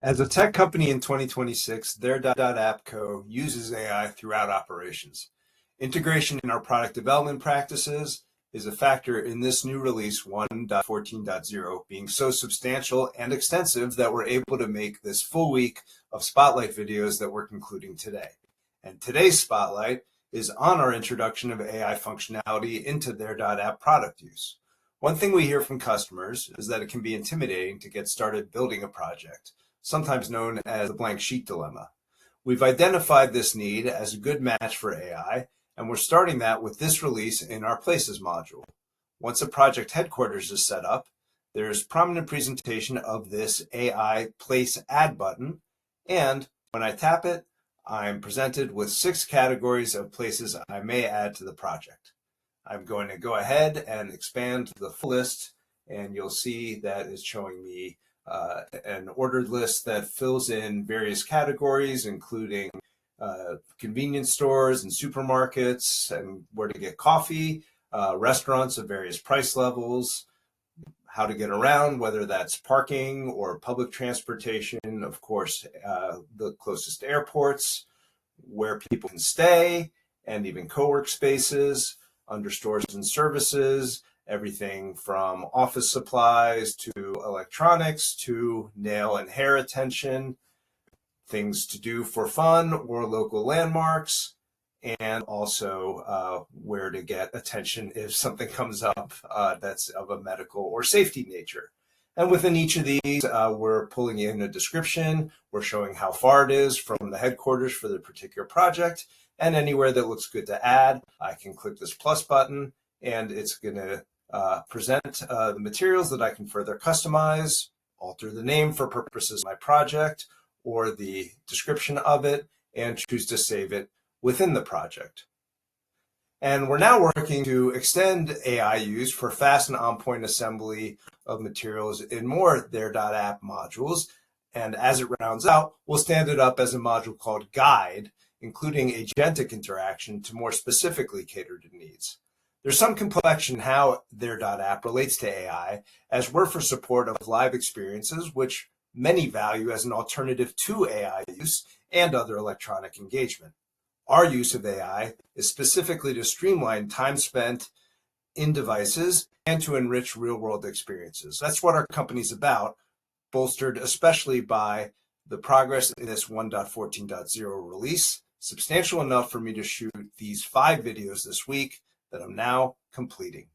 As a tech company in 2026, There.App Co. uses AI throughout operations. Integration in our product development practices is a factor in this new release 1.14.0 being so substantial and extensive that we're able to make this full week of spotlight videos that we're concluding today. And today's spotlight is on our introduction of AI functionality into There.App product use. One thing we hear from customers is that it can be intimidating to get started building a project, sometimes known as the blank sheet dilemma. We've identified this need as a good match for AI, and we're starting that with this release in our Places module. Once a project headquarters is set up, there's prominent presentation of this AI Place Add button, and when I tap it, I'm presented with 6 categories of places I may add to the project. I'm going to go ahead and expand the full list, and you'll see that it's showing me an ordered list that fills in various categories, including convenience stores and supermarkets and where to get coffee, restaurants of various price levels, how to get around, whether that's parking or public transportation, of course, the closest airports, where people can stay, and even co-work spaces, under stores and services, everything from office supplies to electronics to nail and hair attention, things to do for fun or local landmarks, and also where to get attention if something comes up that's of a medical or safety nature. And within each of these, we're pulling in a description. We're showing how far it is from the headquarters for the particular project. And anywhere that looks good to add, I can click this plus button, and it's going to present the materials that I can further customize, alter the name for purposes of my project, or the description of it, and choose to save it within the project. And we're now working to extend AI use for fast and on-point assembly of materials in more There.App modules. And as it rounds out, we'll stand it up as a module called Guide, including agentic interaction to more specifically cater to needs. There's some complexion in how There.App relates to AI, as we're for support of live experiences, which many value as an alternative to AI use and other electronic engagement. Our use of AI is specifically to streamline time spent in devices and to enrich real-world experiences. That's what our company's about, bolstered especially by the progress in this 1.14.0 release, substantial enough for me to shoot these 5 videos this week that I'm now completing.